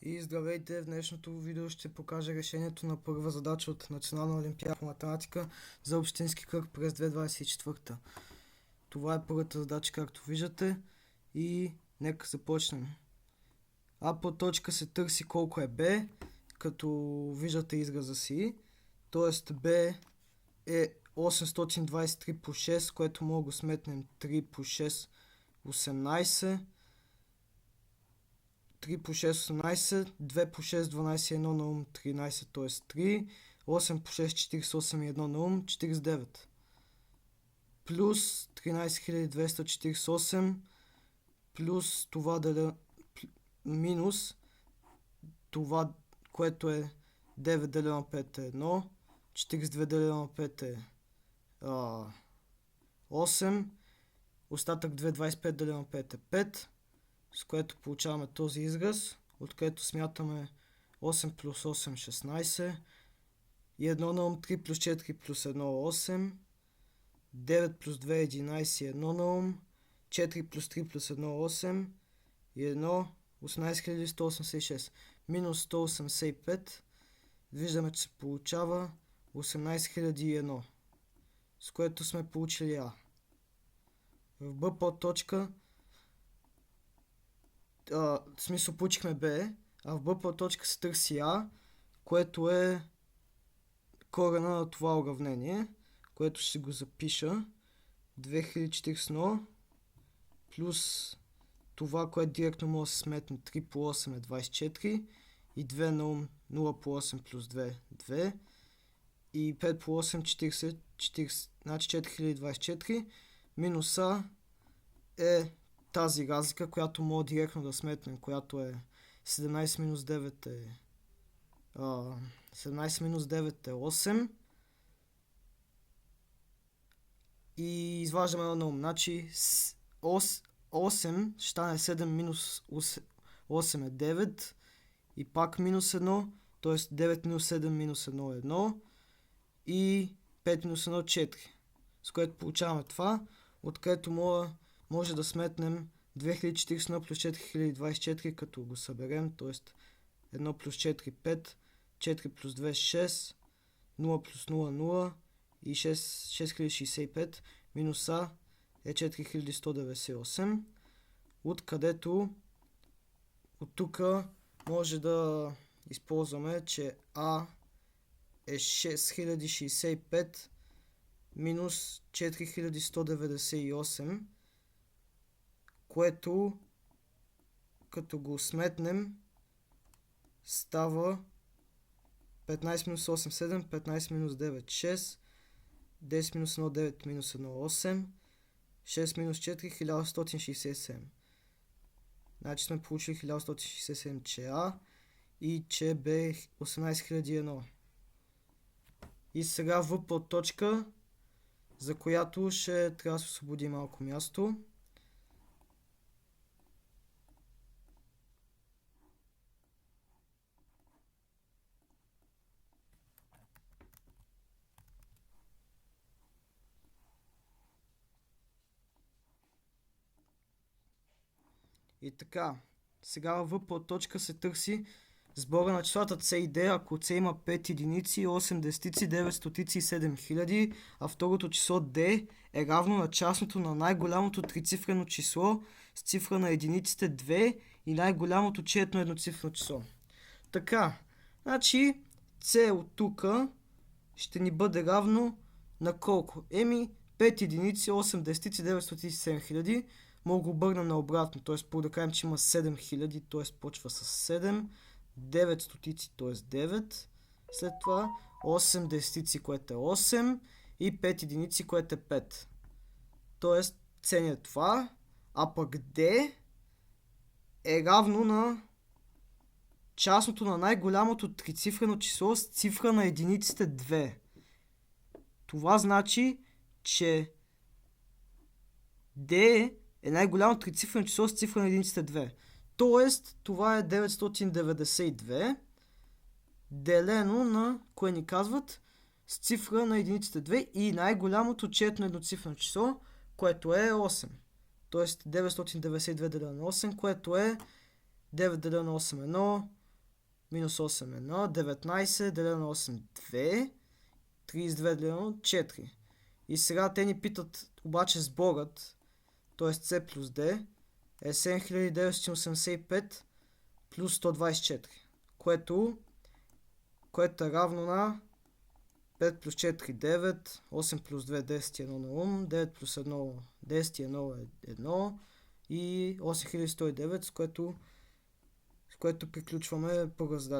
И здравейте! В днешното видео ще покажа решението на първа задача от Национална олимпиада по математика за общински кръг през 2024. Това е първата задача, както виждате, и нека започнем. А по точка се търси колко е b, като виждате израза си, т.е. b е 823 по 6, което мога да сметнем 3 по 6 18, 3 по 6 18, 2 по 6 12 1 на ум 13, т.е. 3, 8 по 6 48 и 1 на ум 49, плюс 13248, плюс това минус това, което е 9 делено на 5 е 1, 42 делено на 5 е 8, остатък 2, 25 делено на 5 е 5, с което получаваме този израз, от което смятаме 8 плюс 8 16, и 1 на ум 3 плюс 4 плюс 1 8, 9 плюс 2 11 и 1 на ум, 4 плюс 3 плюс 1 8 и 1 18186 минус 185, виждаме, че се получава 18001, с което сме получили А. В Б подточка в смисъл получихме Б, а в Б подточка се търси А, което е корена на това уравнение, което ще го запиша. 2041 плюс това, което директно може да се сметне, 3 по 8 е 24 и 2 на ум 0 по 8 плюс 2 2 и 5 по 8 40, значи 4024 минус А е тази разлика, която мога директно да сметнем, която е 17 минус 9 е 17 минус 9 е 8 и изваждаме едно на ум. Значи 8 ще стане 7 минус 8 е 9 и пак минус 1, т.е. 9 минус 7 минус 1 е 1 и 5 минус 1 4, с което получаваме това, откъдето може да сметнем 2041 плюс 4024, като го съберем, т.е. 1 плюс 4 5, 4 плюс 2 6, 0 плюс 0 0 и 6065 минус А е 4198, откъдето от тук може да използваме, че А е 6065 минус 4198, което като го сметнем става 15 минус 8 7, 15 минус 9 6, 10 минус 1 9 минус 1 8, 6 минус 4 1167. Значи сме получили 1167, че А и че Б е 18001. И сега В подточка, за която ще трябва да се освободи малко място. И така, сега в подточка се търси сбора на числата C и D, ако C има 5 единици, 8 десетици, 9 стотици и 7000, а второто число D е равно на частното на най-голямото трицифрено число с цифра на единиците 2 и най-голямото четно едноцифрено число. Така, значи C от тук ще ни бъде равно на колко? 5 единици, 8 десетици, 9 стотици, 7000. Мога го обърнем наобратно, т.е. да кажем, че има 7000, т.е. почва с 7, 9 стотици, т.е. 9, след това 8 десетици, което е 8 и 5 единици, което е 5. Т.е. ценя това, а пък D е равно на частното на най-голямото трицифрено число с цифра на единиците 2. Това значи, че D е най-голямо трицифрено число с цифра на единиците 2. Тоест, това е 992 делено на, кое ни казват, с цифра на единиците 2 и най-голямото четно едноцифрено число, което е 8. Тоест 992 делено на 8, което е 9 делено на 8 1, Минус 8 е 1. 19 делено на 8 2. 32 делено 4. И сега те ни питат обаче сборът, т.е. C плюс D е 7985 плюс 124, което е равно на 5 плюс 4 9, 8 плюс 2 10 и 1 на ум, 9 плюс 1 10 и 1 е 1 и 8109, с което приключваме първа задача.